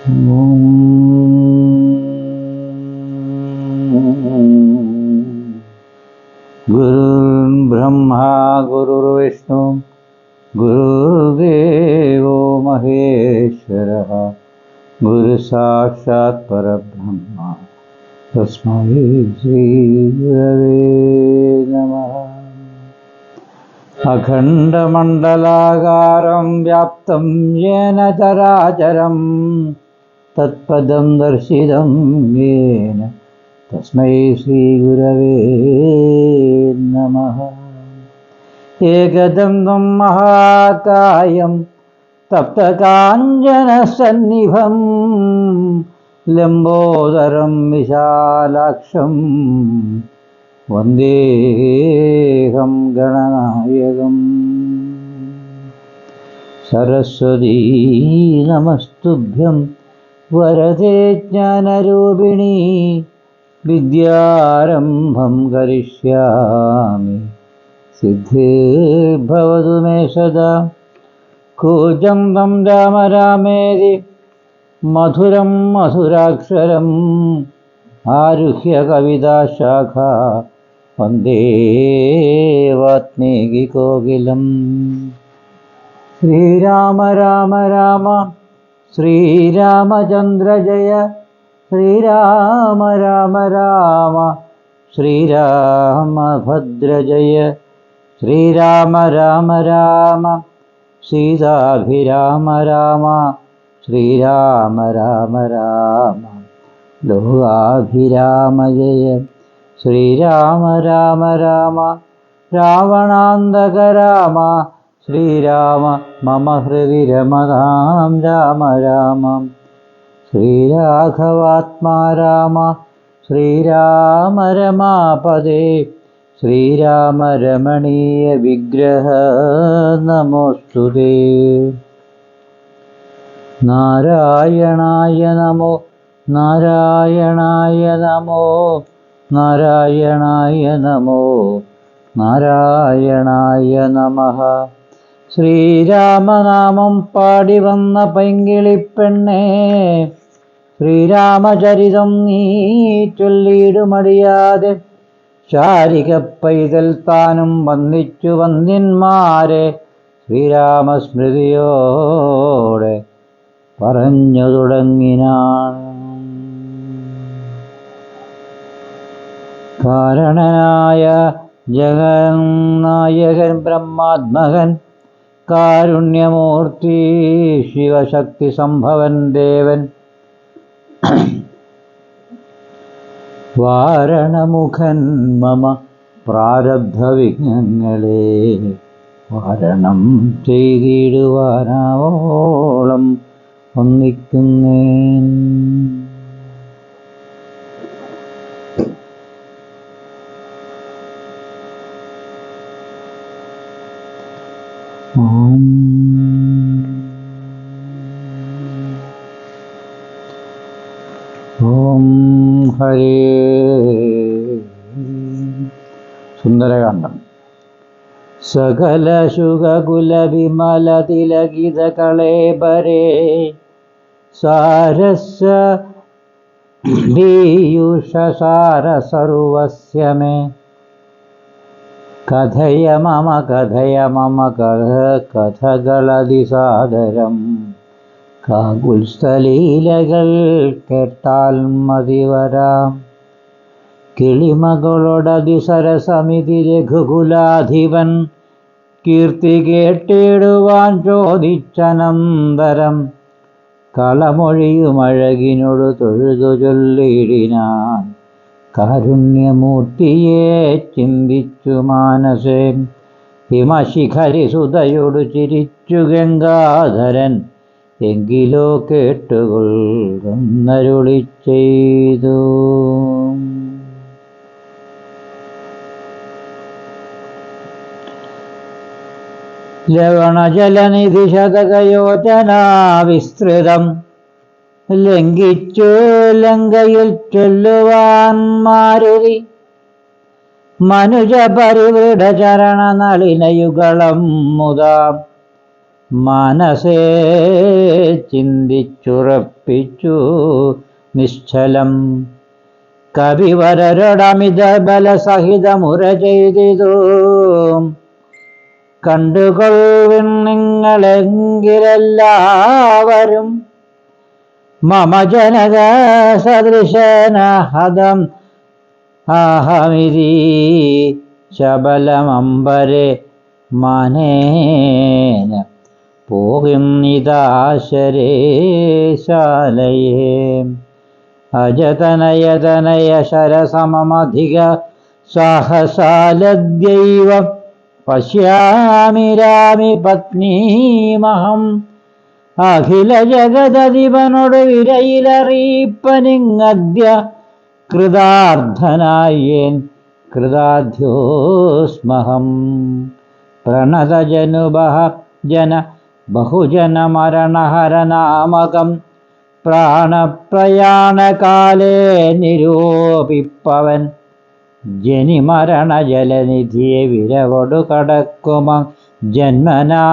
गुरुर्ब्रह्मा गुरुर्विष्णु गुरुर्देवो महेश्वरः गुरुसाक्षात् परब्रह्म तस्मै श्रीगुरवे नमः। अखण्डमण्डलाकारं व्याप्तं येन चराचरं तत्पदं दर्शितं येन तस्मै श्रीगुरवे नमः। एकदन्तं महाकायं तप्तकाञ्जनसन्निभं लम्बोदरं विशालाक्षं वन्देऽहं गणनायकम्। सरस्वती नमस्तुभ्यं वरदे ज्ञानरूपिणी विद्यारम्भं करिष्यामि सिद्धिर्भवतु मे सदा। कूजं तं राम रामेति मधुरं मधुराक्षरम् आरुह्य कविताशाखा वन्दे वाल्मीकिकोकिलम्। श्रीराम राम राम श्रीरामचन्द्र जय श्रीराम राम राम श्रीरामभद्र जय श्रीराम राम राम सीताभिराम राम श्रीराम राम राम लोकाभिराम जय श्रीराम राम राम रावणान्तक राम श्रीराम मम हृदि रमतां राम राम श्रीराघवात्मा राम श्रीराम रमापदे श्रीराम रमणीय विग्रह नमोस्तुते। नारायणाय नमो नारायणाय नमो नारायणाय नमो नारायणाय नमः। ശ്രീരാമനാമം പാടി വന്ന പൈങ്കിളിപ്പെണ്ണേ ശ്രീരാമചരിതം നീ ചൊല്ലിയിടുമടിയാതെ ശാരിക പൈതൽ താനും വന്ദിച്ചു വന്ദ്യന്മാരെ ശ്രീരാമസ്മൃതിയോടെ പറഞ്ഞു തുടങ്ങിനാൻ. കാരണനായ ജഗന്നായകൻ ബ്രഹ്മാത്മകൻ കാരുണ്യമൂർത്തി ശിവശക്തി സംഭവൻ ദേവൻ വാരണമുഖൻ മമ പ്രാരബ്ധ വിഘ്നങ്ങളെ വാരണം ചെയ്തിടുവാനാവോളം ഒന്നിക്കുന്നേൻ. ഓം ഹരേ. സുന്ദരകാന്ഡം. സകല ശുഗകുല വിമല തിലകിത കളേബരേ സാരസ്യ പീയൂഷസാര സർവസ്യ മേ കഥയ മമ കഥകളതിസാദരം കാകുൽസ്ഥലീലകൾ കേട്ടാൽ മതിവരാം. കിളിമകളോടതിസരസമിതി രഘുകുലാധിപൻ കീർത്തി കേട്ടിടുവാൻ ചോദിച്ചനന്തരം കളമൊഴിയുമഴകിനോട് തൊഴുതു ചൊല്ലിടിനാൻ. കാരുണ്യമൂർത്തിയെ ചിന്തിച്ചു മാനസേ ഹിമശിഖരിസുതയോടു ചിരിച്ചു ഗംഗാധരൻ എങ്കിലോ കേട്ടുകൊള്ളരുളി ചെയ്തു. ലവണജലനിധി ശതകയോജനാ വിസ്തൃതം ലംഘിച്ചു ലങ്കയിൽ ചൊല്ലുവാൻ മാരുതി മനുജ പരിവൃഢ ചരണ നളിനയുഗളം മുതാം മനസ്സേ ചിന്തിച്ചുറപ്പിച്ചു നിശ്ചലം. കവിവരരൊടമിത ബലസഹിതമുര ചെയ്തിതു. കണ്ടുകൊള്ളുവിൻ നിങ്ങളെങ്കിലെല്ലാവരും മമ ജനക സദൃശനഹതം അഹമിതി ശബലമംബരെ മനേന പോകുന്നിതാശരേ ശാലയേ. അജതനയതനയ ശരസമമധിക സാഹസാലദ്യൈവ പശ്യാമി രാമി പത്നീമഹം. അഖില ജഗദധിപനോട് വിരയിലറിയിപ്പനിങ്ങദ്യ കൃതാർത്ഥനായേൻ കൃതാധ്യോസ്മഹം. പ്രണതജനുബഹ ജന ബഹുജനമരണഹരനാമകം പ്രാണപ്രയാണകാലേ നിരൂപിപ്പവൻ ജനിമരണ ജലനിധിയെ വിരവൊടു കടക്കുമ ജന്മനാ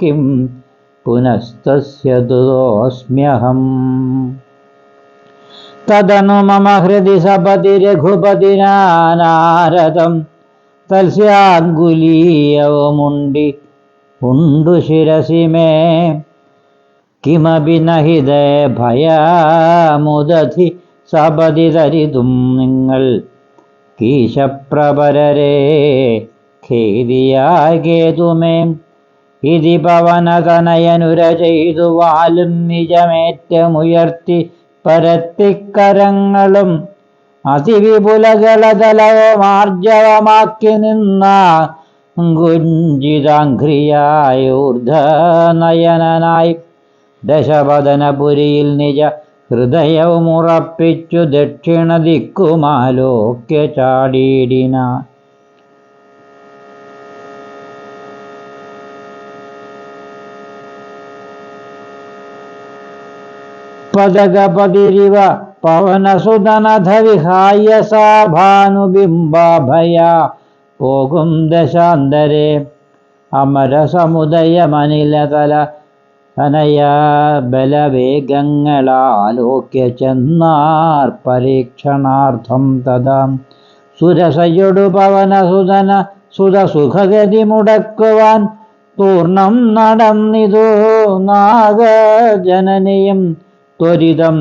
കിം പുനസ്തസ്യ ദുരോസ്മ്യഹം. തദനു മമ ഹൃദി സപതി രഘുപതിനാനാരദം തൽസ്യാങ്കുലീയവുമുണ്ടി ഉണ്ടു ശിരസി മേ. കിമപി നഹിതേ ഭയമുദധി സപതി തരിതും നിങ്ങൾ കീശപ്രപരരെ ഖേദിയാകേതുമേ. ഇതി പവനതനയനുര ചെയ്തു വാലും നിജമേറ്റമുയർത്തി പരത്തിക്കരങ്ങളും അതിവിപുലഗളതലവമാർജവമാക്കി നിന്ന ഗുഞ്ചിതാഘ്രിയായ ഊർധനയനായി ദശപദനപുരിയിൽ നിജ ഹൃദയവുമുറപ്പിച്ചു ദക്ഷിണ ദിക്കുമാലോക്യ ചാടിയിടിന. പദകപതിരിവ പവനസുതനധ വിഹായ സാഭാനുബിംബാഭയ പോകും ദശാന്തരെ. അമരസമുദയമനിലതല അനയ ബലവേഗങ്ങളാലോക്യ ചെന്നാർ പരീക്ഷണാർത്ഥം തഥാ. സുരസയൊടു പവനസുതന സുതസുഖഗതി മുടക്കുവാൻ പൂർണ്ണം നടന്നിതു നാഗജനനിയും ത്വരിതം.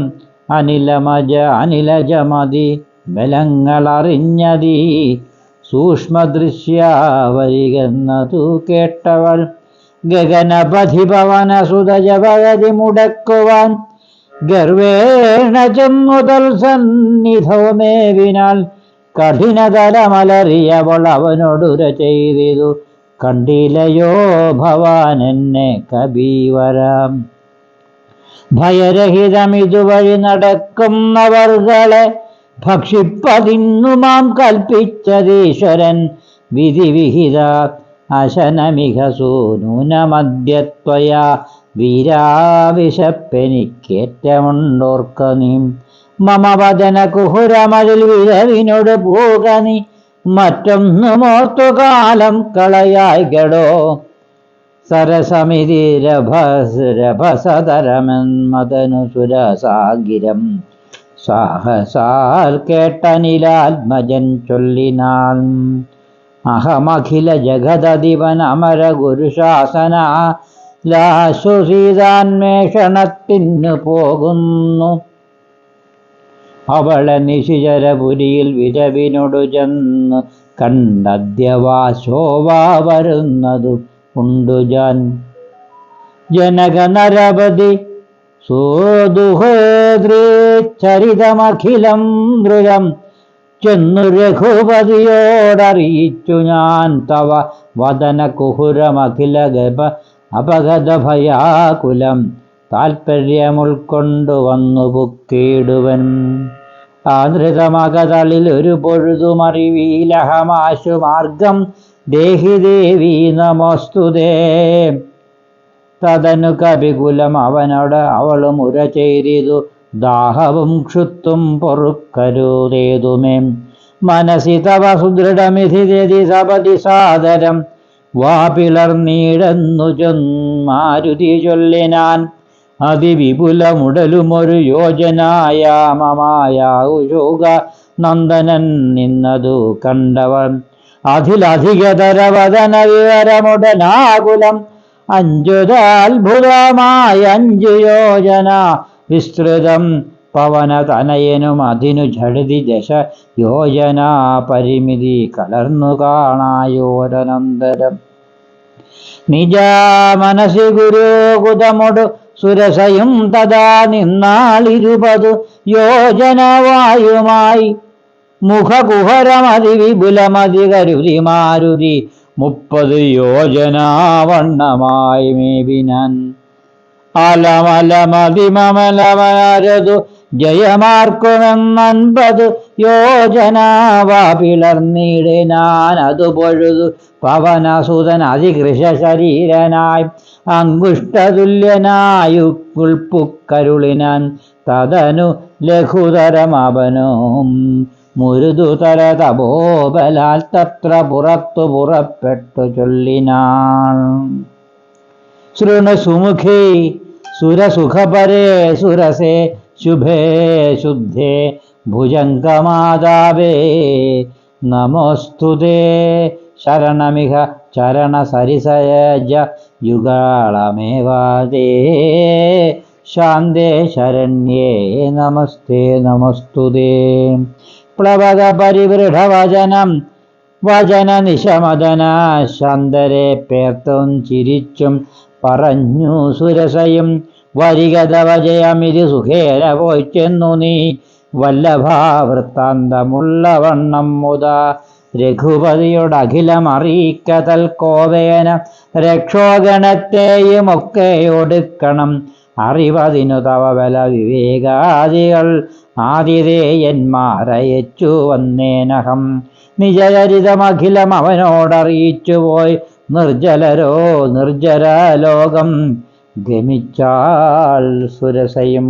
അനിലജമതി ബലങ്ങളറിഞ്ഞതി സൂക്ഷ്മദൃശ്യാവരികെന്നതു കേട്ടവൾ ഗഗനപഥി പവനസുതജപഗതി മുടക്കുവാൻ ഗർവേണ ചെന്നുതൽ സന്നിധവുമേവിനാൽ കഠിനതരമലറിയവൾ അവനോടുര ചെയ്തിതു. കണ്ടിലയോ ഭവാൻ എന്നെ കബീവരം. ഭയരഹിതമിതുവഴി നടക്കുന്നവർകളെ ഭക്ഷിപ്പതിന്നു മാം കൽപ്പിച്ചതീശ്വരൻ വിധിവിഹിത. അശനമിക സൂനൂനമദ്യത്വയാ വീരാവിശപ്പെനിക്കേറ്റമുണ്ടോർക്ക നീ. മമ വദന കുഹുരമതിൽ വിരവിനോട് പോക നീ. മറ്റൊന്നുമോർത്തു കാലം കളയായി ഗടോ. സരസമിതി രഭസതരമെന്മതനു സുരസാഗിരം സാഹസാൽ കേട്ടനിലാത്മജൻ ചൊല്ലിനാൾ. അഹമഖില ജഗദധിപൻ അമര ഗുരുശാസന ലാശ്വസീതാന്വേഷണത്തിനു പോകുന്നു. അവളെ നിശിചരപുരിയിൽ വിരവിനോടു ചെന്ന് കണ്ടദ്യവാശോവാ വരുന്നതു ഉണ്ടുജാൻ. ജനക നരപതി സോദുഹേദ്രീചരിതമഖിലം ദൃഢം ചെന്നു രഘുപതിയോടറിയിച്ചു ഞാൻ തവ വദന കുഹുരമഖില ഗപ അപഗത ഭയാകുലം താൽപര്യമുൾക്കൊണ്ടു വന്നു പുക്കിടുവൻ. ആധൃതമകതളിൽ ഒരു പൊഴുതുമറിവീലഹമാശു മാർഗം ദേഹി ദേവി നമോസ്തുതേ. തദനു കപികുലം അവനോട് അവളും ഉര ചെയ്തു. ദാഹവും ക്ഷുത്തും പൊറുക്കരുതേതുമേ. മനസി തവ സുദൃഢമിഥിരതി സപതി സാദരം വാ പിളർന്നീടെന്നു മാരുതി ചൊല്ലിനാൻ. അതിവിപുലമുടലുമൊരു യോജനായാമമായാശോക നന്ദനൻ നിന്നതു കണ്ടവൻ. അതിലധികതരവദന വിവരമുടനാകുലം അത്ഭുതമായ 5 യോജന വിസ്തൃതം. പവനതനയനും അതിനു ഝടിതി 10 യോജന പരിമിതി കലർന്നു കാണായോരനന്തരം. നിജ മനസി ഗുരുകുതമൊടു സുരസയും തഥാ നിന്നാൾ 20 യോജന വായുമായി. മുഖകുഹരമതി വിപുലമതി കരുതി മാരുതി 30 യോജന വണ്ണമായി മേവിനാൻ. അലമലമതിമലമരതു ജയമാർക്കുമെന്ന് 50 യോജന വാ പിളർന്നിടിനാൻ. അതു പൊഴുതു പവനസുതൻ അതികൃശ ശരീരനായി അങ്കുഷ്ടതുല്യനായു പുൽപ്പുക്കരുളിനാൻ. തദനു ലഘുതരമവനും മുരുതുതര തപോബലാൽ തത്ര പുറത്തു പുറപ്പെട്ടു ചൊല്ലിനാൻ. ശൃണു സുമുഖേ സുരസുഖപരേ സുരസേ ശുഭേ ശുദ്ധേ ഭുജംഗമാതാവേ നമോസ്തുതേ. ശരണമിഹ ചരണസരിസയജ യുഗളമേവാദേ ശാന്തേ ശരണ്യേ നമസ്തേ നമസ്തുതേ. പ്ലവക പരിവൃഢവചനം വചന നിശമദന ശാന്തരെ പേർത്തും ചിരിച്ചും പറഞ്ഞു സുരസയും. വരികതവ ജയമിതി സുഖേന പോയി ചെന്നു നീ വല്ലഭാവൃത്താന്തമുള്ള വണ്ണം മുതാ. രഘുപതിയോടഖിലമറിയിക്കതൽ കോവേന രക്ഷോഗണത്തെയും ഒക്കെ ഒടുക്കണം. അറിവതിനു തവ ബല വിവേകാദികൾ ആതിഥേയന്മാരയച്ചു വന്നേനഹം. നിജചരിതമഖിലം അവനോടറിയിച്ചു പോയി നിർജ്ജലരോ നിർജ്ജരലോകം ഗമിച്ചാൾ സുരസയും.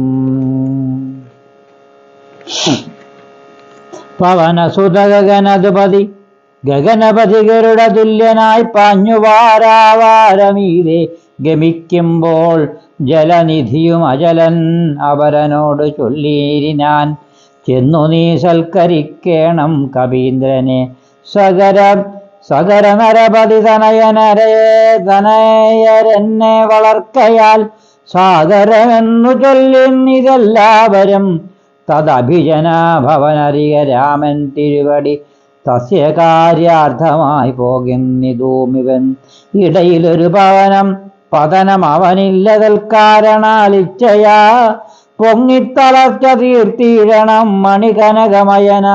പവനസുത ഗഗനപതി ഗരുഡ തുല്യനായി പാഞ്ഞു വാരാവാരമീതെ ഗമിക്കുമ്പോൾ ജലനിധിയും അജലൻ അവരനോട് ചൊല്ലിയിരിനാൻ. ചെന്നു നീ സൽക്കരിക്കേണം കവീന്ദ്രനെ സകര നരപതി തനയരെന്നെ വളർക്കയാൽ സാഗരമെന്നു ചൊല്ലുന്നിതെല്ലാവരും. തദഭിജന ഭവനരിക രാമൻ തിരുവടി തസ്യ കാര്യാർത്ഥമായി പോകുന്നിതൂമിവൻ. ഇടയിലൊരു പവനം പതനം അവനില്ലതൽ കാരണാലിച്ചയാ പൊങ്ങിത്തളർച്ച തീർത്തിയിടണം. മണികനകമയന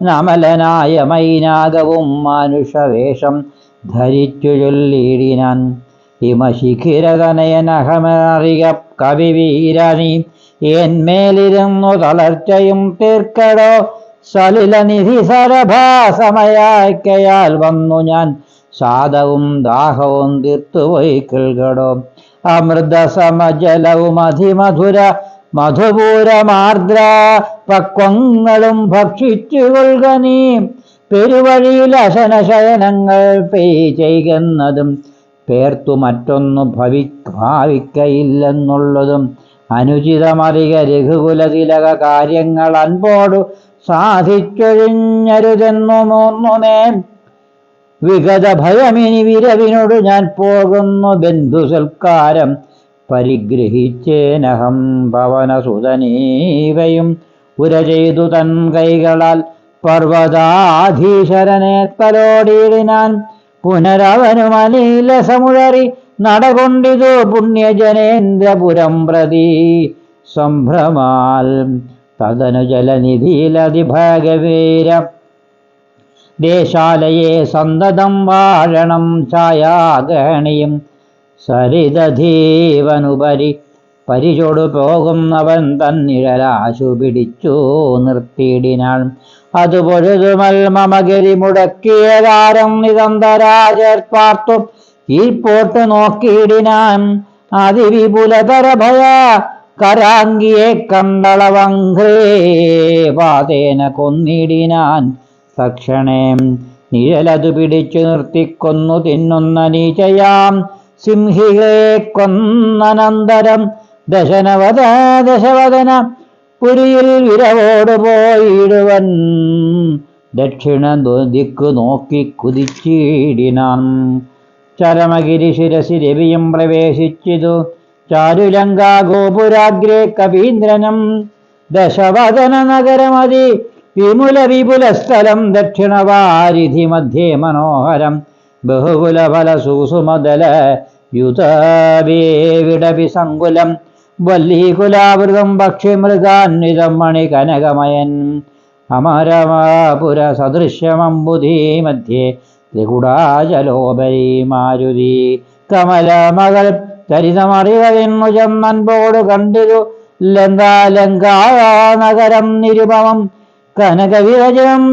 നമലനായ മൈനാകവും മാനുഷവേഷം ധരിച്ചു ചൊല്ലിയിടിനാൻ. ഹിമശിഖിരതനയനഹമറിക കവിവീരനീ എന്മേലിരുന്നു തളർച്ചയും തീർക്കടോ. സലിലനിധി സരഭാസമയാക്കയാൽ വന്നു ഞാൻ സാദവും ദാഹവും തീർത്തുപോയി കേൾക്കടോ. അമൃതസമജലവും അതിമധുര മധുപൂരമാർദ്ര പക്വങ്ങളും ഭക്ഷിച്ചു കൊള്ളുക നീ. പെരുവഴിയിൽ അശനശയനങ്ങൾ ചെയ്യുന്നതും പേർത്തു മറ്റൊന്നു ഭാവിക്കയില്ലെന്നുള്ളതും അനുചിതമറിക രഘുകുലതിലക കാര്യങ്ങൾ അൻപോടു സാധിച്ചൊഴിഞ്ഞരുതെന്നു മൂന്നുമേ. വിഗത ഭയമിനി വിരവിനോട് ഞാൻ പോകുന്നു ബന്ധു സൽക്കാരം പരിഗ്രഹിച്ചേനഹം. പവനസുതനീവയും ഉര ചെയ്തു തൻ കൈകളാൽ പർവ്വതാധീശരനെ തലോടിയിടിനാൻ. പുനരവനുമലീല സമുഴറി നടകൊണ്ടിതു പുണ്യജനേന്ദ്രപുരം പ്രതി സംഭ്രമാൽ. തദനു ജലനിധിയിലതിഭാഗവീര ദേശാലയെ സന്തതം വാഴണം ഛായാഗണിയും. സരിതധീവനുപരി പരിചൊടു പോകുന്നവൻ തന്നിഴലാശു പിടിച്ചു നിർത്തിയിടിനാൾ. അതു പൊഴുതുമൽ മമഗരി മുടക്കിയ താരം നിരന്തരാചേർപ്പാർത്തു കീഴ്പോട്ട് നോക്കിയിടിനാൻ. അതിവിപുലതര ഭയ കരാങ്കിയെ കണ്ടളവഘ്രേ പാതേന കൊന്നിടിനാൻ. തക്ഷണേ നിഴലതു പിടിച്ചു നിർത്തിക്കൊന്നു തിന്നുന്ന നീചയാം സിംഹികളെ കൊന്നനന്തരം ദശവദന പുരിയിൽ വിരവോട് പോയിടുവൻ. ദക്ഷിണ ദിക്കു നോക്കി കുതിച്ചിടിനാൻ. ചരമഗിരി ശിരസി രവിയും പ്രവേശിച്ചിതു. ചാരുലങ്കാ ഗോപുരാഗ്രേ കവീന്ദ്രനും ദശവദന നഗരമതി വിപുല സ്ഥലം. ദക്ഷിണവാരിധി മധ്യേ മനോഹരം ബഹുകുലഫല സുസുമദല യുതവിടപി സങ്കുലം. വല്ലീകുലാവൃതം പക്ഷിമൃഗാന്വിതം മണി കനകമയൻ. അമരമാപുര സദൃശ്യമംബുധി മധ്യേ ത്രികുടാചലോപരി മാരുതി. കമലമകൾ ചരിതമറിവതെന്നു ചെന്നൻപോട് കണ്ടിരു ലങ്കാനഗരം നിരുപമം.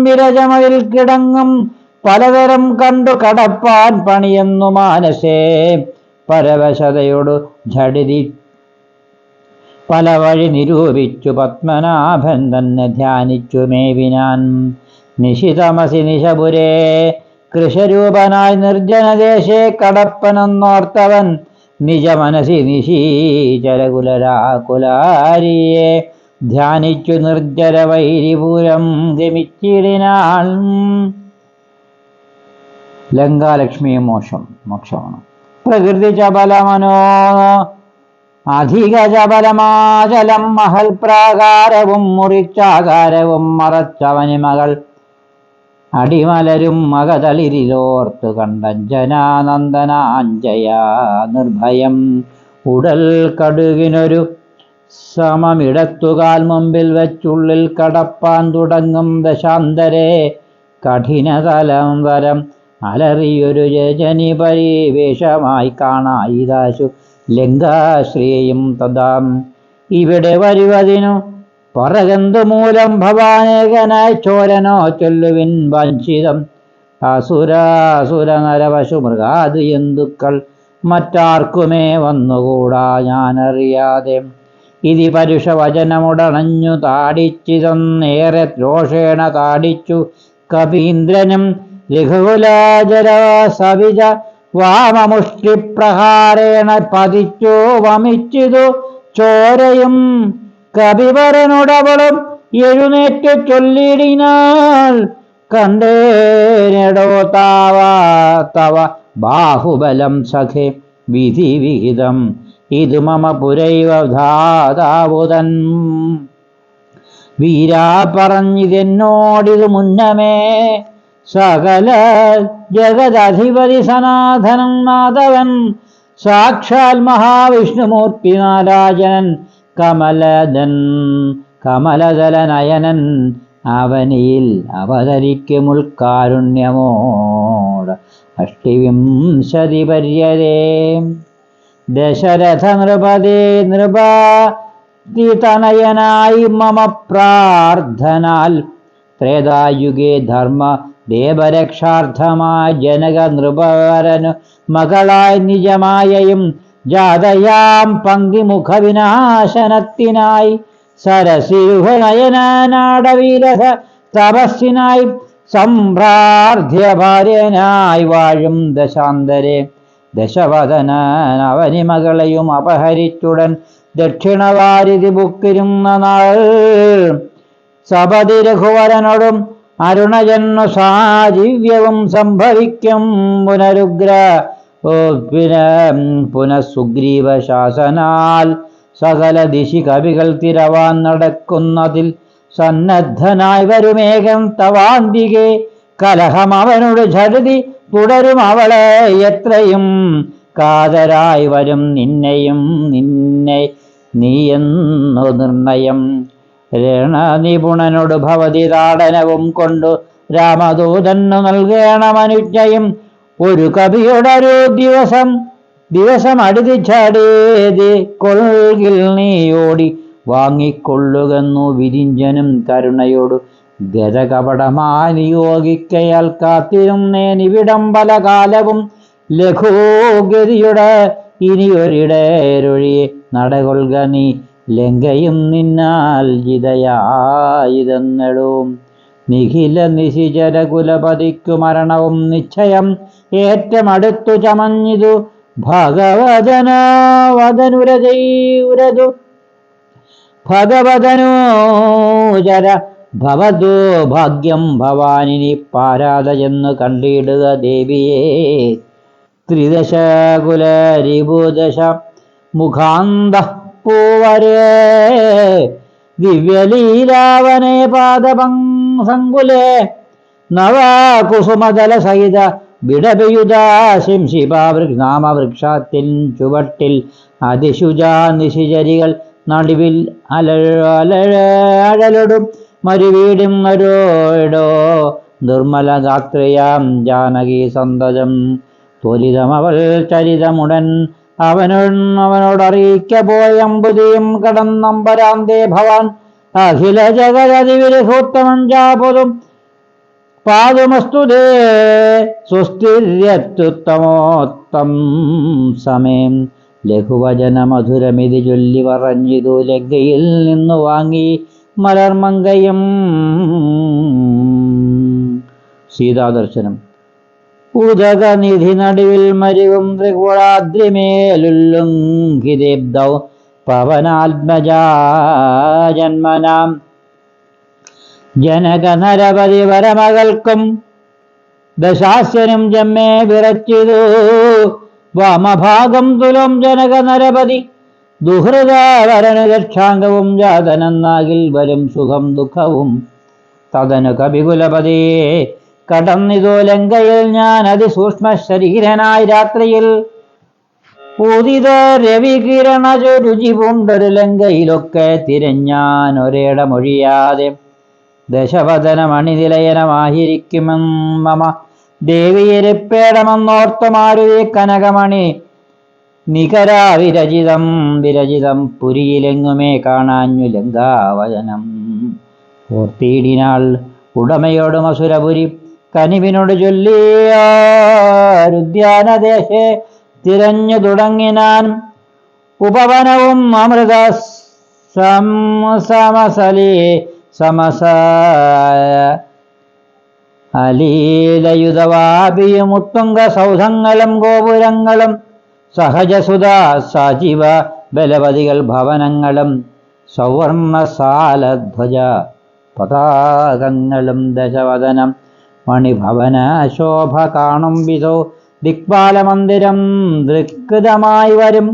വിരജമതിൽ കിടങ്ങും പലതരം കണ്ടു കടപ്പാൻ പണിയെന്നു മാനസേ. പരവശതയോടു ഝടിതി പല വഴി നിരൂപിച്ചു പത്മനാഭൻ തന്നെ ധ്യാനിച്ചു മേവിനാൻ. നിശിതമസി നിശപുരേ കൃഷരൂപനായി നിർജ്ജനദേശേ കടപ്പനെന്നോർത്തവൻ നിജ മനസി നിശീചരകുലരാകുലാരിയെ ധ്യാനിച്ചു നിർജ്ജര വൈരിപൂരം ഗമിച്ചിടിനാൾ. ലങ്കാലക്ഷ്മിയും മോക്ഷമാണ്. പ്രകൃതി ചപലമനോ അധിക ചപലമാചലം മഹൽ പ്രാകാരവും മുറിച്ചാകാരവും മറച്ചവനി മകൾ അടിമലരും മകതളിരിലോർത്തു കണ്ടഞ്ജനാനന്ദനാഞ്ജയാ നിർഭയം. ഉടൽ കടുകിനൊരു സമമിടത്തുകാൽ മുമ്പിൽ വെച്ചുള്ളിൽ കടപ്പാൻ തുടങ്ങും ദശാന്തരെ കഠിനതലം വരം അലറിയൊരു രജനി പരിവേഷമായി കാണായിദാശു ലങ്കാശ്രീയും തഥാം. ഇവിടെ വരുവതിനു പറകന്തു മൂലം ഭവാനേകനായി ചോരനോ ചൊല്ലുവിൻ വഞ്ചിതം. അസുര നരവശു മൃഗാദി ജന്തുക്കൾ മറ്റാർക്കുമേ വന്നുകൂടാ ഞാനറിയാതെ. ഇതി പരുഷവചനമുടണഞ്ഞു താടിച്ചിതൊന്നേറെ രോഷേണ താടിച്ചു കപീന്ദ്രനും. രഘുകുലാജല സവിജ വാമമുഷ്ടിപ്രഹാരേണ പതിച്ചു വമിച്ചിതു ചോരയും. കപിവരനോടവളും എഴുന്നേറ്റ് ചൊല്ലിടിനാൾ, കണ്ടേനെടോ തവ ബാഹുബലം സഖേ വിധിവിഹിതം. ഇതു മമ പുരൈവ ധാതാവുതൻ. വീരാ പറഞ്ഞിതെന്നോടിതു മുന്നമേ സകല ജഗദധിപതി സനാതനൻ മാധവൻ. സാക്ഷാൽ മഹാവിഷ്ണുമൂർത്തി നാരായണൻ കമലദലനയനൻ അവനിയിൽ അവതരിക്കുമുൾക്കാരുണ്യമോട്. അഷ്ടിവിംശതി പര്യതേ ദശരഥ നൃപതേ നൃപതിതനയനായി മമ പ്രാർത്ഥനാൽ. ത്രേതായുഗേ ധർമ്മ ദേവരക്ഷാർത്ഥമായി ജനക നൃപവരനു മകളായി നിജമായയും ജാതയാം പങ്ക്തിമുഖ വിനാശനത്തിനായി സരസിരുഹനയനാടവിരഥ തപസ്സിനായി സംപ്രാർഥ്യ ഭാര്യനായി വാഴും ദശാന്തരെ. ദശവദനൻ അവനി മകളെയും അപഹരിച്ചുടൻ ദക്ഷിണവാരിധി ബുക്കിരുന്ന നാൾ. സപതി രഘുവരനോടും അരുണജന്മ സാജീവ്യവും സംഭവിക്കും പുനഃസുഗ്രീവ ശാസനാൽ. സകല ദിശി കവികൾ തിരവാൻ നടക്കുന്നതിൽ സന്നദ്ധനായി വരുമേഘം തവാന്തികെ. കലഹം അവനോട് ഝടുതി തുടരും അവളെ എത്രയും കാതരായി വരും നിന്നെ നീയെന്നു നിർണയം. രണനിപുണനോട് ഭവതി താടനവും കൊണ്ടു രാമദൂതന്നു നൽകണമനുജ്ഞയും. ഒരു കവിയോടൊരു ദിവസം അടുതിച്ചടേതി കൊൽകിൽ നീയോടി വാങ്ങിക്കൊള്ളുകെന്നു വിരിഞ്ചനും കരുണയോടു ഗതകപടമായി നിയോഗിക്കയാൽ കാത്തിരുന്നേനിവിടം പല കാലവും. ലഘുഗതിയുടെ ഇനിയൊരിടേരൊഴിയെ നടകൊള്ളുക നീ ലങ്കയും നിന്നാൽ ജിതയായിതെന്നടും. നിഖില നിശിചര കുലപതിക്കു മരണവും നിശ്ചയം ഏറ്റമടുത്തു ചമഞ്ഞിതു ഭഗവതനുരതു ഭഗവതനൂചര ഭവതോ ഭാഗ്യം ഭവാനിനി പാരാതയെന്നു കണ്ടിടുക ദേവിയെ. ത്രിദശ കുലരിപുദശ മുഖാന്ത പൂവരേ ദിവ്യലീലാവനേ പാദപംസങ്കുലേ നവകുസുമദല സഹിത ബിഡബിയുധാശിംശിപാവൃനാമവൃക്ഷാത്തിൻ ചുവട്ടിൽ അതിശുചാ നിശിചരികൾ നടുവിൽ അഴലൊടും മരുവീടുന്നൊരോടോ നിർമ്മല ഗാത്രിയാം ജാനകി സന്തതം ത്വരിതമവൾ ചരിതമുടൻ അവനോടറിയിക്ക പോയമ്പുതിയും കടന്നമ്പരാന്തേ ഭവാൻ അഖില ജഗദതിവിരഹോത്തമം ജാപതും പാതുമസ്തുതേ സ്വസ്തിര്യത്യുത്തമോത്തം സമയം ലഘുവചന മധുരമിതി ചൊല്ലി പറഞ്ഞിതു ലങ്കയിൽ നിന്നു വാങ്ങി മലർമങ്കയും. സീതാദർശനം. ഉദകനിധി നടുവിൽ മരുവും ത്രികുളാദ്രിമേലുല്ലുംഘിദേബ്ദൗ പവനാത്മജാ ജന്മനാം ജനക നരപതി വരമകൾക്കും ദശാസ്യനും ജമ്മേ വിറച്ചിതു വാമഭാഗം തുലം ജനക നരപതി ദുഹൃദാവരന് രക്ഷാംഗവും ജാതനെന്നാകിൽ വരും സുഖം ദുഃഖവും. തദനു കവികുലപതി കടന്നിതു ലങ്കയിൽ ഞാൻ അതിസൂക്ഷ്മ ശരീരനായി രാത്രിയിൽ ഉദിത രവികിരണ രുചി പൂണ്ടൊരു ലങ്കയിലൊക്കെ തിരഞ്ഞാൻ ഒരിടമൊഴിയാതെ ദശവദനമണിനിലയനമായിരിക്കുമെന്ന ദേവിയിരിപ്പേടമെന്നോർത്തു മാരുതി കനകമണി നികരാ വിരചിതം പുരിയിലെങ്ങുമേ കാണാഞ്ഞു ലങ്കാവചനം. ഓർത്തിയിടിനാൾ ഉടമയോടും അസുരപുരി കനിവിനോട് ചൊല്ലിയാരുദ്യാനദേശേ തിരഞ്ഞു തുടങ്ങിനാൻ ഉപവനവും അമൃത അലീലയുധവാപിയും ഉത്തുംഗ സൗധങ്ങളും ഗോപുരങ്ങളും സഹജസുത സജീവ ബലവതികൾ ഭവനങ്ങളും സൗവർണസാലധ്വജ പതാകങ്ങളും ദശവദനം മണിഭവന ശോഭ കാണും വിധോ ദിക്പാലമന്ദിരം ദൃക്തമായി വരും.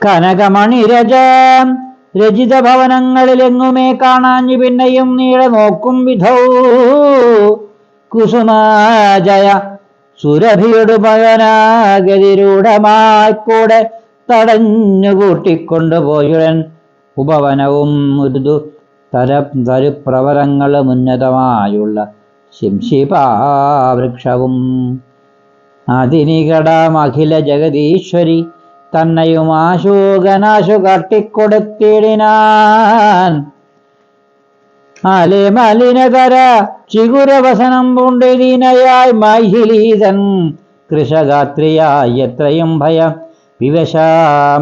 കനകമണി രചിത ഭവനങ്ങളിലെങ്ങുമേ കാണാഞ്ഞു പിന്നെയും നീളെ നോക്കും വിധൗ കുസുമജയ സുരഭിയുടെ മകനാഗതിരൂഢമായിക്കൂടെ തടഞ്ഞു കൂട്ടിക്കൊണ്ടുപോയുടൻ ഉപവനവും മൃദു തരുപ്രവരങ്ങളും ഉന്നതമായുള്ള ശിംശിപാവൃക്ഷവും അതിനികടമഖില ജഗദീശ്വരി തന്നെയും ആശോകനാശു കട്ടിക്കൊടുത്തിടിനാൻ. മലിനകര ചിഗുരവസനം പൂണ്ടിദീനയായി മൈഥിലീതൻ കൃഷഗാത്രിയായി എത്രയും ഭയം വിവശാം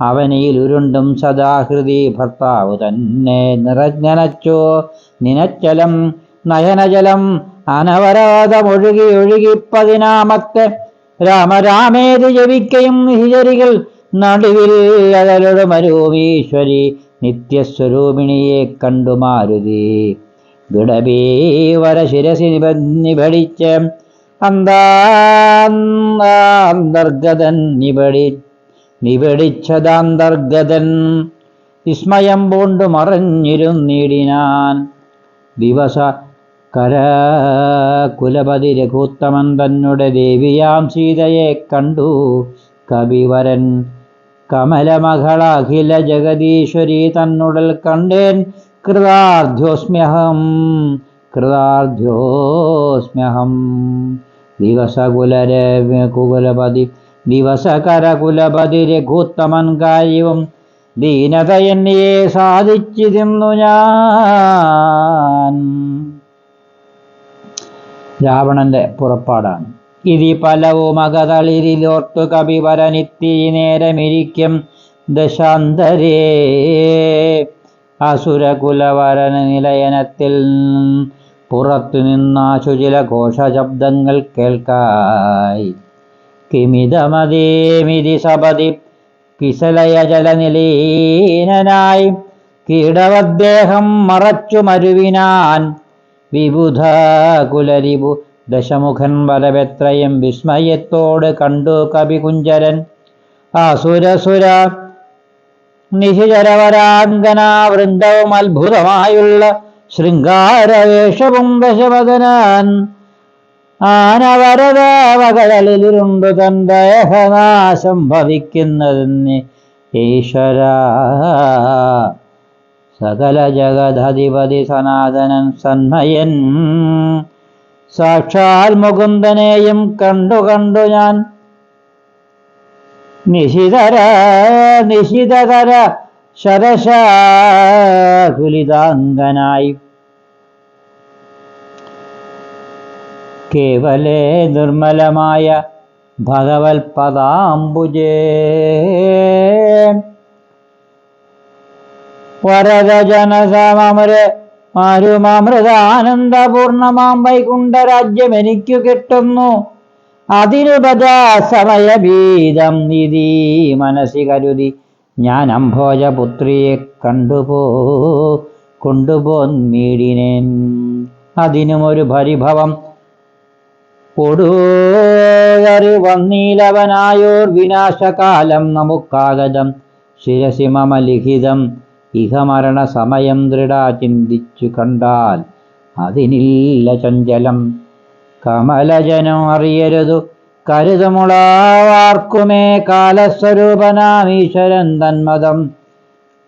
അവനിൽ ഉരുണ്ടും സദാഹൃതി ഭർത്താവു തന്നെ നിനച്ചലം നയനജലം അനവരാതമൊഴുകി 14 രാമരാമേതി ജപിക്കയും നിഹിചരികൾ നടുവിൽ അകലൊടു മരൂമീശ്വരി നിത്യസ്വരൂപിണിയെ കണ്ടു മാരുതി വിടബീവര ശിരസി നിബടിച്ച് അന്തർഗതൻ നിബടിച്ചതാന്തർഗതൻ വിസ്മയം പൂണ്ടു മറഞ്ഞിരുന്നിടിനാൻ. ദിവസ കുലപതി രഘുത്തമൻ തന്നെ ദേവിയാം സീതയെ കണ്ടു കവിവരൻ കമലമകളഖില ജഗദീശ്വരി തന്നുടൽ കണ്ടേൻ കൃതാർധ്യോസ്മ്യഹം. ദിവസകരകുലപതി രഘുത്തമൻ കാര്യവും ദീനത എന്നെ സാധിച്ചിരുന്നു ഞാൻ. രാവണന്റെ പുറപ്പാടാണ്. ഇതി പലവും അകതളിരിലോർത്തു കവിവരനിത്തി നേരമിരിക്കും ദശാന്തരേ അസുരകുലവരന നിലയനത്തിൽ പുറത്തു നിന്നാശു ചില ഘോഷശബ്ദങ്ങൾ കേൾക്കായി. കിമിതമതേമിതി സപതി കിസലയ ജലനിലീനനായി കീടവദ്ദേഹം മറച്ചു മരുവിനാൻ വിബുധ കുലരിപു ദശമുഖൻ വരവെത്രയും വിസ്മയത്തോട് കണ്ടു കവികുഞ്ചരൻ. അസുരസുര നിശിചരവരാംഗനാ വൃന്ദവും അത്ഭുതമായുള്ള ശൃംഗാരവേഷവും ദശവദനാൻ ആനവരദാവകളിലിരുണ്ടു തൻ ദേഹനാശം ഭവിക്കുന്നതെന്ന് ഈശ്വര. സകല ജഗദധിപതി സനാതനൻ സന്മയൻ സാക്ഷാൽ മുകുന്ദനെയും കണ്ടു ഞാൻ നിശിതകര ശരശാകുലിതാംഗനായി. കേവലേ നിർമ്മലമായ ഭഗവത് പദാംബുജേ വരദജനസമര മാരുമാമൃതാനന്ദപൂർണമാം വൈകുണ്ഠരാജ്യം എനിക്കു കിട്ടുന്നു. അതിനു ബദാ സമയഭീതം നിധി മനസ്സി കരുതി ഞാൻ അംഭോജപുത്രിയെ കൊണ്ടുപോന്നീടിനേൻ. അതിനുമൊരു പരിഭവം ഒടുകറി വന്നീലവനായോർ വിനാശകാലം നമുക്കാഗതം ശിരസി മമ ലിഖിതം ഇഹമരണ സമയം ദൃഢ ചിന്തിച്ചു കണ്ടാൽ അതിനില്ല ചഞ്ചലം. കമലജനം അറിയരുതു കരുതുമുളാർക്കുമേ കാലസ്വരൂപനാമീശ്വരൻ തന്മതം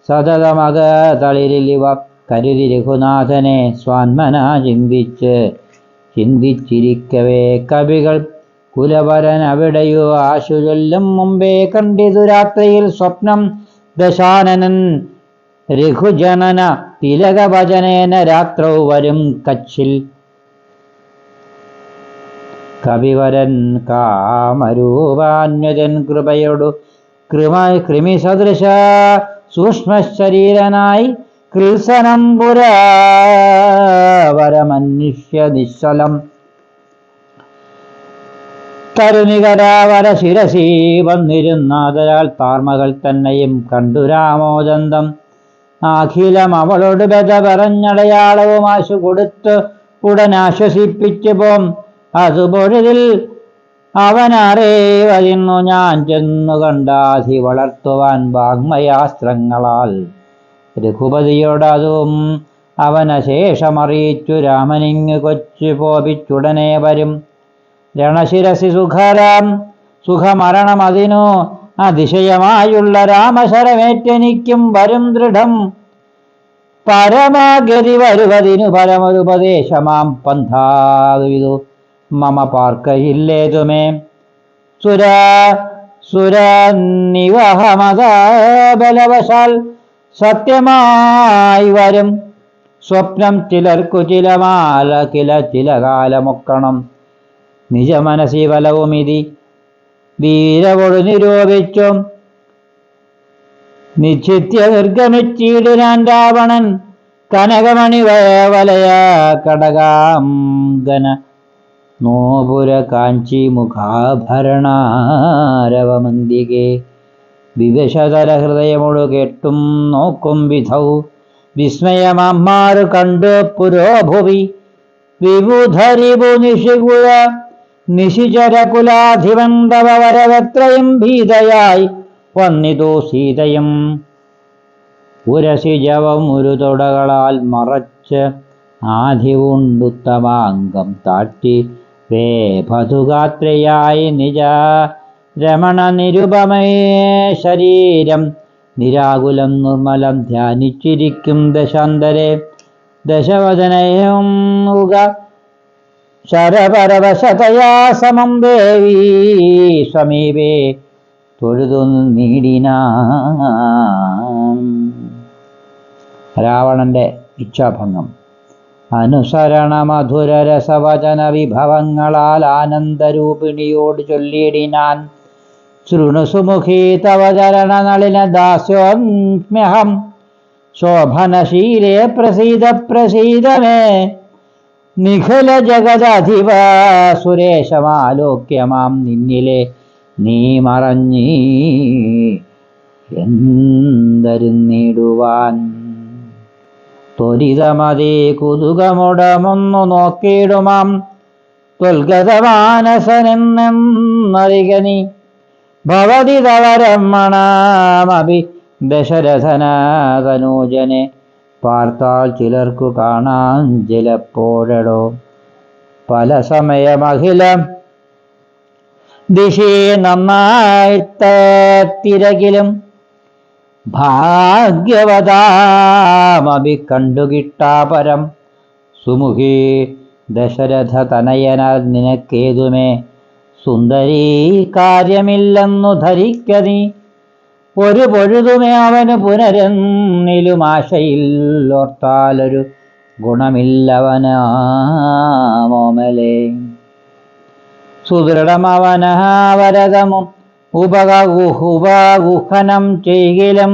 സതതമക തളിരിലിവ കരുതി രഘുനാഥനെ സ്വാൻമന ചിന്തിച്ചിരിക്കവേ കവികൾ കുലവരൻ അവിടെയോ ആശു ചൊല്ലും മുമ്പേ കണ്ടിതു രാത്രിയിൽ സ്വപ്നം ദശാനനൻ രഘുജനന തിലകവചനേന രാത്രൗ വരും കച്ചിൽ. കവിവരൻ കാമരൂപാന്യജൻ കൃപയോടു കൃമിസദൃശ സൂക്ഷ്മശരീരനായി കൃത്സനം പുരവരമന്വിഷ്യ നിശ്ചലം തരുണികരാവര ശിരസി വന്നിരുന്നാതരാൽ താർമകൾ തന്നെയും കണ്ടു രാമോദന്തം. അഖിലം അവളോട് ബധ പറഞ്ഞടയാളവും ആശു കൊടുത്ത് ഉടനാശ്വസിപ്പിച്ചു പോം. അതുപൊഴുതിൽ അവനറിവതിന്നു ഞാൻ ചെന്നു കണ്ടാധി വളർത്തുവാൻ വാഗ്മയാസ്ത്രങ്ങളാൽ. രഘുപതിയോടതും അവനശേഷമറിയിച്ചു രാമനിങ്ങു കൊച്ചു പോപിച്ചുടനെ വരും. രണശിരസി സുഖമരണമതിനു അതിശയമായുള്ള രാമശരമേറ്റെനിക്കും വരും ദൃഢം. പരമാഗതി വരുവതിനു പരമൊരുപദേശമാം പന്ഥാവിതു മമ പാർക്കയില്ലേതുമേ. സുരനിവഹമതബലവശാൽ സത്യമായി വരും സ്വപ്നം ചിലർക്കു ചില കാലമൊക്കണം. നിജമനസി ബലവുമിതി വീരവോട് നിരൂപിച്ചു നിശ്ചിത്യ നിർഗമിച്ചിടാൻ രാവണൻ കനകമണി വലയ കടകാംഗന നോപുര കാഞ്ചി മുഖാഭരണാരവമന്തികെ. വിവശതര ഹൃദയമോട് കേട്ടും നോക്കും വിധൗ വിസ്മയമാറു കണ്ടു പുരോഭുവി വിബുധരിപു നിശികുല നിശിചരകുലാധിപൻ തവ വരവത്രയും ഭീതയായി വന്നിതു സീതയും. ഉരസിജവം ഒരു തൊടകളാൽ മറച്ച് ആധിവുണ്ടുത്തമാംഗം താട്ടി വേഭതുഗാത്രയായി നിജ രമണ നിരുപമേ ശരീരം നിരാകുലം നിർമ്മലം ധ്യാനിച്ചിരിക്കും ദശാന്തരെ. ദശവദനയും ശരപരവശതയാ സമം ദേവി സമീപേ തൊഴുതു നീടിനാം. രാവണന്റെ ഇച്ഛാഭംഗം. അനുസരണ മധുര രസവചന വിഭവങ്ങളാൽ ആനന്ദരൂപിണിയോട് ചൊല്ലിയിടിനാൻ. ശൃണു സുമുഖീ തവ ചരണ നളിന ദാസ്യോന്മ്യഹം ശോഭനശീലേ പ്രസീദ പ്രസീദമേ നിഖില ജഗദധിപ സുരേശമാലോക്യമാം നിന്നിലെ നീ മറഞ്ഞീ എന്തരുന്നിടുവാൻ ത്വരിതമതേ കുതുകമുടമൊന്നു നോക്കിയിടുമാം ത്വൽഗതമാനസനെന്നറിക നീ ഭവതി തവ രമണമഭി ദശരഥനതനൂജനെ പാർത്താൽ ചിലർക്കു കാണാൻ ചിലപ്പോഴടോ പല സമയമഖിലം ദിശേ നന്നായിത്തിരകിലും ഭാഗ്യവതാമഭി കണ്ടുകിട്ടാപരം സുമുഖി ദശരഥ തനയനാൽ നിനക്കേതുമേ സുന്ദരീ കാര്യമില്ലെന്നു ധരിക്കനീ ഒരു പൊഴുതുമേ അവന് പുനരെന്നിലും ആശയില്ലോർത്താലൊരു ഗുണമില്ലവനാമോമലേ സുദൃഢമവനവരതമും ഉപഗുഹനം ചെയ്കിലും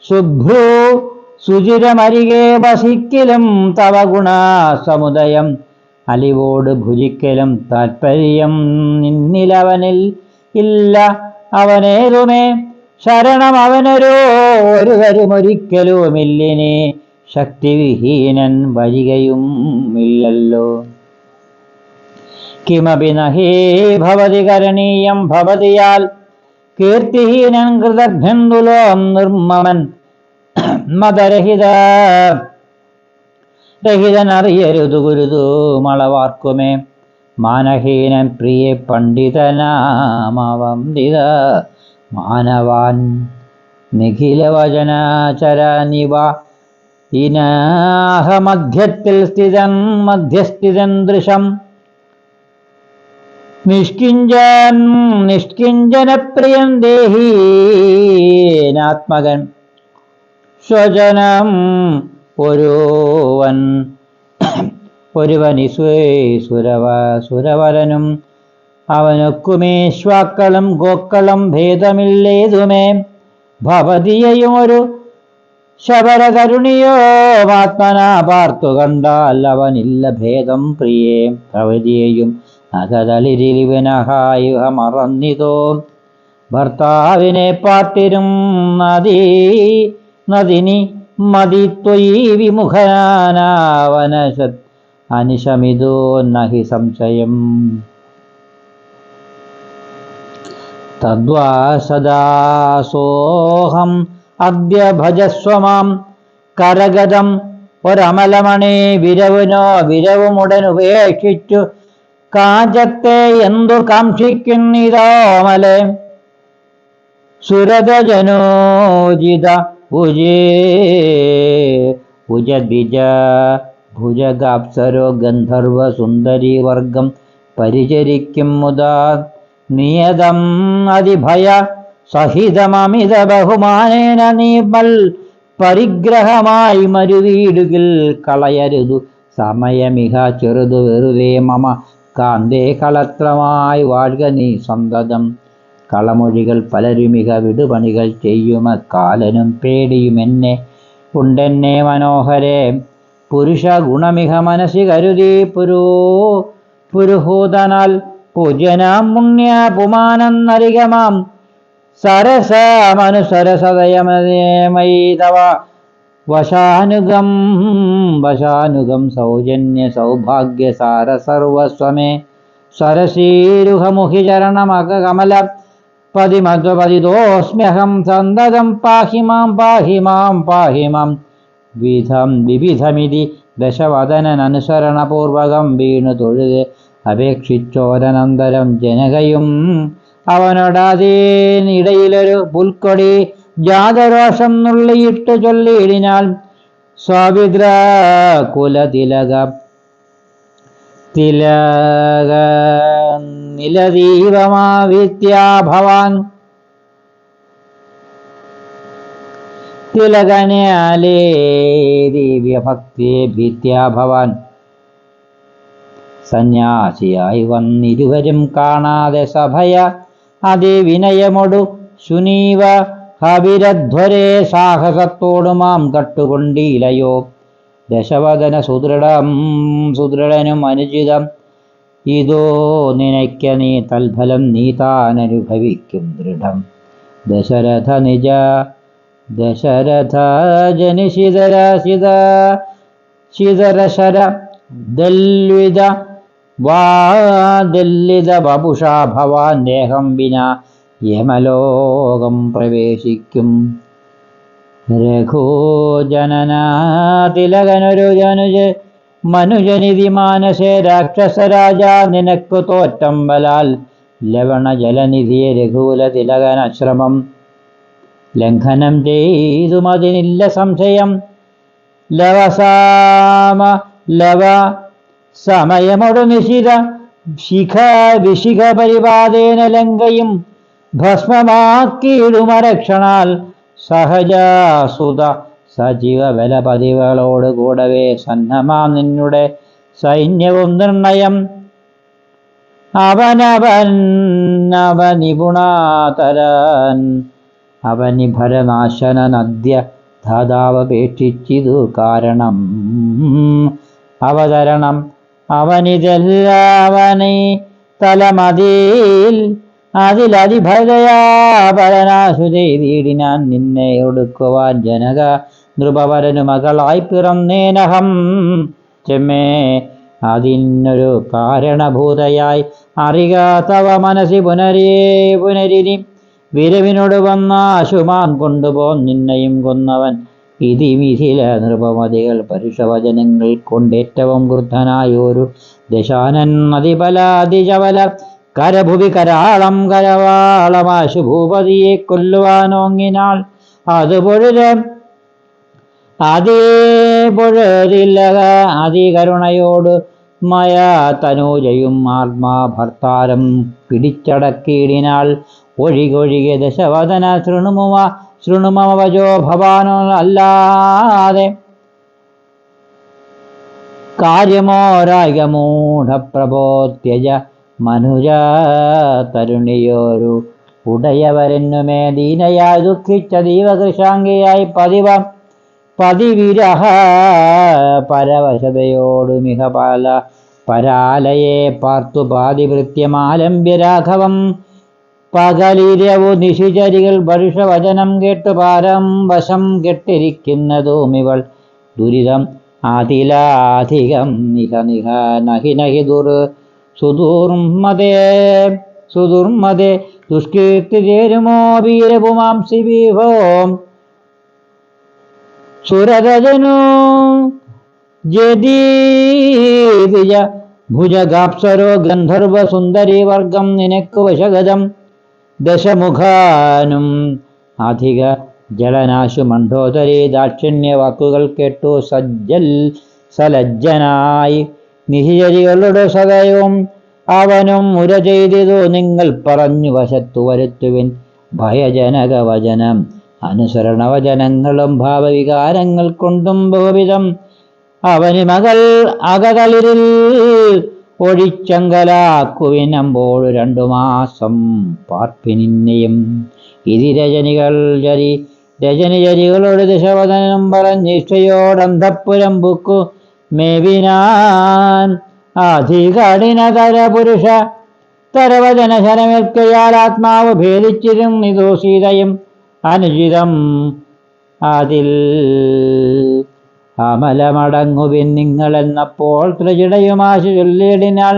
ശുഭ്രൂ സുചിരമരികെ വസിക്കലും തവ ഗുണസമുദയം അലിവോട് ഭുജിക്കലും താത്പര്യം നിന്നിലവനിൽ ഇല്ല അവനേതുമേ ശരണം അവനൊരുവരുമൊരിക്കലുമില്ലിനെ ശക്തിവിഹീനൻ വരികയും ഇല്ലല്ലോ കിമപി നഹേ ഭവതി കരണീയം ഭവതിയാൽ കീർത്തിഹീനൻ കൃതഘ്നന്തുലോം നിർമ്മമൻ രഹിതനറിയരുതു ഗുരുതു മളവാർക്കുമേ മാനഹീനൻ പ്രിയ പണ്ഡിതനാമവന്ദിത മാനവാൻ നിഖിലവചനചരനിവ ഇനാഹമധ്യത്തിൽ മധ്യസ്ഥിതൻ ദൃശം നിഷ്കിഞ്ചനപ്രിയൻ ദേഹീനാത്മകൻ സ്വജനം ഒരുവനിസുരവരനും അവനൊക്കുമേശ്വാക്കളും ഗോക്കളും ഭേദമില്ലേതുമേ ഭവതിയെയും ഒരു ശബരകരുണിയോ ആത്മനാ പാർത്തു കണ്ടാൽ അവനില്ല ഭേദം പ്രിയേ ഭവതിയെയും അകതളിരിലിവനഹായുഹ മറന്നിതോ ഭർത്താവിനെ പാർത്തിരും നദിനി മതിത്വയി വിമുഖനാവനശത് അനിശമിതോ നഹി സംശയം തദ്വാ സദാസോഹം അദ്യ ഭജസ്വമാം കരഗതം ഒരമലമണി വിരവുമുടനുപേക്ഷിച്ചു കാഞ്ചത്തെ എന്തു കാക്ഷിക്കുന്നിതോമലെ സുരതജനോജിത ഭുജഗാപ്സരോ ഗന്ധർവ സുന്ദരീ വർഗം പരിചരിക്കും മുതാ നിയതം അതിഭയ സഹിതമമിത ബഹുമാനേന നീമൽ പരിഗ്രഹമായി മരുവീടുകിൽ കളയരുതു സമയമിഹ ചെറുതു വെറുതെ മമ കാന്തേ കളത്രമായി വാഴ്ക നീ സന്തതം കളമൊഴികൾ പലരുമിക വിടുപണികൾ ചെയ്യുമക്കാലനും പേടിയും എന്നെ ഉണ്ടെന്നെ മനോഹരെ പുരുഷ ഗുണമിക മനസ്സി കരുതി പുരുഹൂതനാൽ പൂജ്യനാം പുണ്യ പുമാനെന്നരികമാം സരസമനുസരസതയമയമയി തവ വശാനുഗം സൗജന്യ സൗഭാഗ്യ സാര സർവസ്വമേ സരസീരുഹമുഖി ചരണമകമല പതിമധ്വപതിതോസ്മ്യഹം സന്തതം പാഹി മാം വിവിധമിതി ദശവദനനുസരണപൂർവകം വീണു തൊഴുത് അപേക്ഷിച്ചോരനന്തരം ജനകയും അവനോടതിനിടയിലൊരു പുൽക്കൊടി ജാതരോഷം നുള്ളിയിട്ടു ചൊല്ലിയിടിനാൽ സ്വാവിദ്ര കുലതിലക നിലദീപമാവിത്യാഭവാൻ തിലകനാലേ ദിവ്യഭക്തിയെ ഭീത്യാഭവാൻ സന്യാസിയായി വന്നിരുവരും കാണാതെ സഭയ അതിവിനയമൊടു ശുനീവ ഹവിരധ്വരേ സാഹസത്തോടുമാം കട്ടുകൊണ്ടീലയോ. ദശവദന സുദൃഢനും അനുചിതം ഇതോ നിനയ്ക്ക നീ തൽഫലം നീ താനനുഭവിക്കും ദൃഢം. ദശരഥ ജനിശിതരശിതരശര ദല്വിത വപുഷാ ഭവാൻ ദേഹം വിനാ യമലോകം പ്രവേശിക്കും. രഘുജനനാതിലകനൊരു മനുജനിധി മാനസേ രാക്ഷസരാജാ നിനക്കു തോറ്റമ്പലാൽ ലവണജലനിധിയെ രഘുകുല തിലകനശ്രമം ലംഘനം ചെയ്തുമതിനില്ല സംശയം. ലവ സമയമൊടു നിശിത വിശിഖ പരിപാദേന ലങ്കയും ഭസ്മമാക്കിയിടുമരക്ഷണാൽ സഹജാസുത സജീവ ബലപതികളോട് കൂടവേ സന്നമാം നിന്നുടെ സൈന്യവും നിർണയം. അവനിപുണാതരൻ അവനിഭരനാശനദ്യ ധാതാവപേക്ഷിച്ചിതു കാരണം. അവതരണം അവനിതെല്ലാവനെ അതിലതിഭയയാപരനാശു ചെയ്തിടിനാൻ നിന്നെ ഒടുക്കുവാൻ ജനക നൃപവരനു മകളായി പിറന്നേനഹം. ചെമ്മേ അതിനൊരു കാരണഭൂതയായി അറിക തവ മനസ്സി പുനരിനി വിരവിനോട് വന്ന അശുമാൻ കൊണ്ടുപോൻ നിന്നെയും കൊന്നവൻ. ഇതി മിഥില നൃപമതികൾ പരുഷവചനങ്ങൾ കൊണ്ടേറ്റവും ക്രുദ്ധനായൊരു ദശാനൻ അതിബലാതിജവല കരഭുവി കരാളം കരവാളമാശു ഭൂപതിയെ കൊല്ലുവാനോങ്ങിനാൾ. അതേ പൊഴുതില്ലക അതികരുണയോട് മയാ തനൂജയും ആത്മാ ഭർത്താരം പിടിച്ചടക്കിയിടിനാൾ. ഒഴികൊഴികെ ദശവദന ശൃണുമവജോ ഭവാനോ അല്ലാതെ കാര്യമോരാഗമൂഢപ്രബോധ്യജ മനുജ തരുണിയോരു ഉടയവരെന്നുമേ ദീനയായി ദുഃഖിച്ച ദീവകൃശാംഗിയായി പതിവിരഹ പരവശതയോടു മിഹ പരാലയെ പാർത്തു പാതിവൃത്യമാലംബ്യ രാഘവം. പകലിരവു നിശിചരികൾ പരുഷവചനം കേട്ടു പാരം വശം കെട്ടിരിക്കുന്നതുമിവൾ ദുരിതം അതിലാധികം നിഹ നഹി സുദുർമതേ ദുഷ്കീർത്തി ചേരുമോ വീരപുമാംസി വിഭോം. സുരരജനു ജദീവിജ ഭുജഗാപ്സരോ ഗന്ധർവ സുന്ദരി വർഗം നിനക്കു വശഗതം. ദശമുഖാനും അധിക ജലനാശു മണ്ഡോദരി ദാക്ഷിണ്യ വാക്കുകൾ കേട്ടു സലജ്ജനായി നിശിചരികളുടെ സദയവും അവനും മുര ചെയ്തിതു നിങ്ങൾ പറഞ്ഞു വശത്തു വരുത്തുവിൻ ഭയജനക വചനം അനുസരണവചനങ്ങളും ഭാവവികാരങ്ങൾ കൊണ്ടും ബഹുവിധം. അവന് മകൾ അകതളിരിൽ ഒഴിച്ചങ്കലാക്കുവിനമ്പോൾ 2 മാസം പാർപ്പിനിന്നെയും. ഇതി രജനിചരികളോട് ദശവദനം പറഞ്ഞിഷ്ടയോടന്തപ്പുരം ബുക്കു മേവിനാൻ. അധികഠിനതര പുരുഷ തരവചന ശരമേൽക്കയാൽ ആത്മാവ് ഭേദിച്ചിരും ഇതോ സീതയും അനുചിതം അതിൽ അമലമടങ്ങുവിൻ നിങ്ങളെന്നപ്പോൾ ത്രിജടയുമാശു ചൊല്ലിടിനാൾ.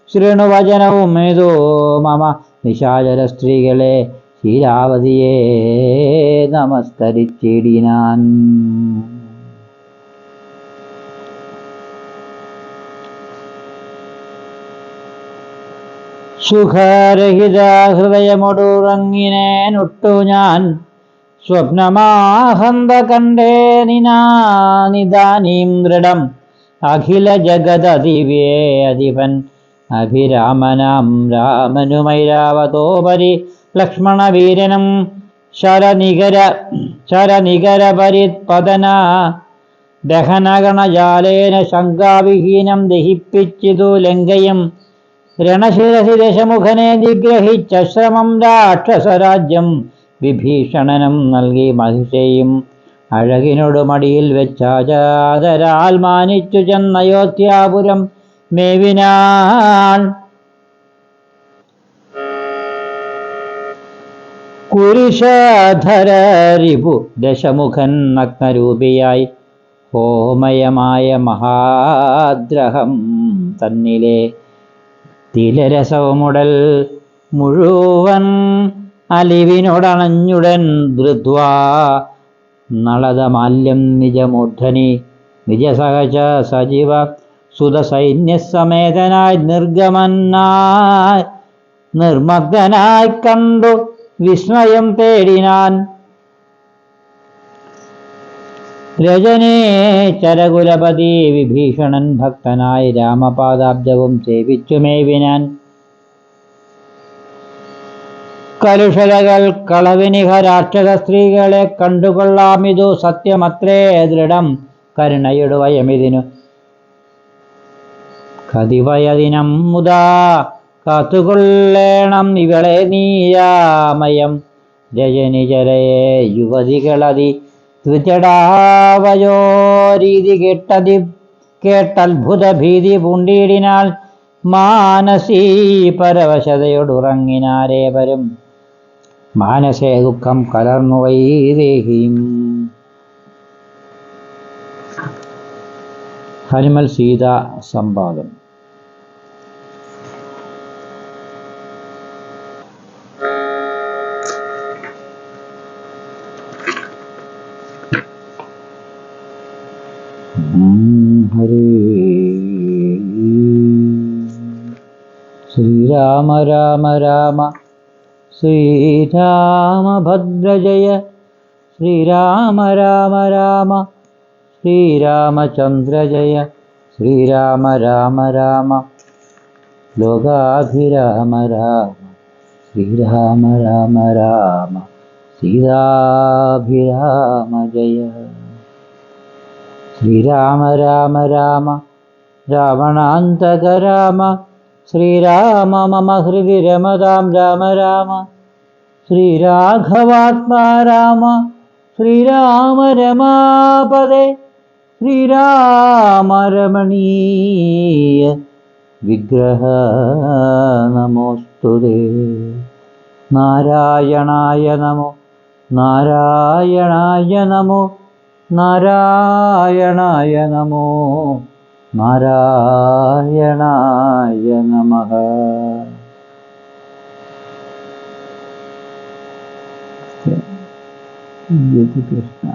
ശൃണുവചനവും ഏതോ മമ നിശാചര സ്ത്രീകളെ ശീലാവതിയെ നമസ്കരിച്ചിടിനാൻ. സുഖരഹിത ഹൃദയമൊടുറങ്ങിനേനൊട്ടു ഞാൻ സ്വപ്നമാഹന്ത കണ്ടേ നിദാനീം ദൃഢം. അഖില ജഗദതിവേ അധിപൻ അഭിരാമനാം രാമനുമൈരാവതോപരി ലക്ഷ്മണവീരനും ശരനികര പരിത്പതന ദഹനഗണജാലേന ശങ്കാവിഹീനം ദഹിപ്പിച്ചിതു ലങ്കയും. രണശിരസി ദശമുഖനെ നിഗ്രഹിച്ച ശ്രമം രാക്ഷസരാജ്യം വിഭീഷണനും നൽകി മഹിഷയും അഴകിനോട് മടിയിൽ വെച്ചാചാദരാൽ മാനിച്ചു ചെന്നയോധ്യാപുരം മേവിനാൾ. കുരിശധരരിപു ദശമുഖൻ നഗ്നരൂപിയായി ഹോമയമായ മഹാദ്രഹം തന്നിലെ തിലരസവുമുടൽ മുഴുവൻ അലിവിനോടണഞ്ഞുടൻ ധൃത്വാ നളതമാല്യം നിജമൂർധനി നിജസഹച സജീവ സുതസൈന്യസമേതനായി നിർമഗ്നായി കണ്ടു വിസ്മയം തേടിനാൻ. രജനേ ചരകുലപതി വിഭീഷണൻ ഭക്തനായി രാമപാദാബ്ജവും സേവിച്ചു മേവിനാൻ. കലുഷതകൾ കളവിനിഹ രാക്ഷസ സ്ത്രീകളെ കണ്ടുകൊള്ളാമിതു സത്യമത്രേ ദൃഢം കരുണയിടുവയമിതിനു കതിവയദിനം മുതാ കാത്തുകൊള്ളേണം ഇവളെ നീയാമയം. രജനിചരയെ യുവതികളതി ത്രിജടാവയോരീതി കേട്ടത്ഭുത ഭീതി പൂണ്ടിടിനാൾ. മാനസീ പരവശതയോടുറങ്ങിനാരേവരും മാനസേ ദുഃഖം കലർന്നു വൈദേഹിയും. ഹനുമൽ സീതാ സംവാദം. ഹരേ ശ്രീരാമ രാമ രാമ ശ്രീരാമഭദ്ര ജയ ശ്രീരാമ രാമ രാമ ശ്രീരാമചന്ദ്ര ജയ ശ്രീരാമ രാമ രാമ ലോകാഭിരാമ രാമ ശ്രീരാമ രാമ രാമ സീതാഭിരാമ ജയ. ശ്രീരാമ രാമ രാമ രാവണാന്തക രാമ ശ്രീരാമ മമ ഹൃദി രമതാം രാമ രാമ ശ്രീരാഘവാത്മാ രാമ ശ്രീരാമ രമാപദേ ശ്രീരാമ രമണീയ വിഗ്രഹ നമോസ്തുതേ. നാരായണായ നമോ നാരായണായ നമോ നാരായണായ നമോ നാരായണായ നമഃ. കൃഷ്ണ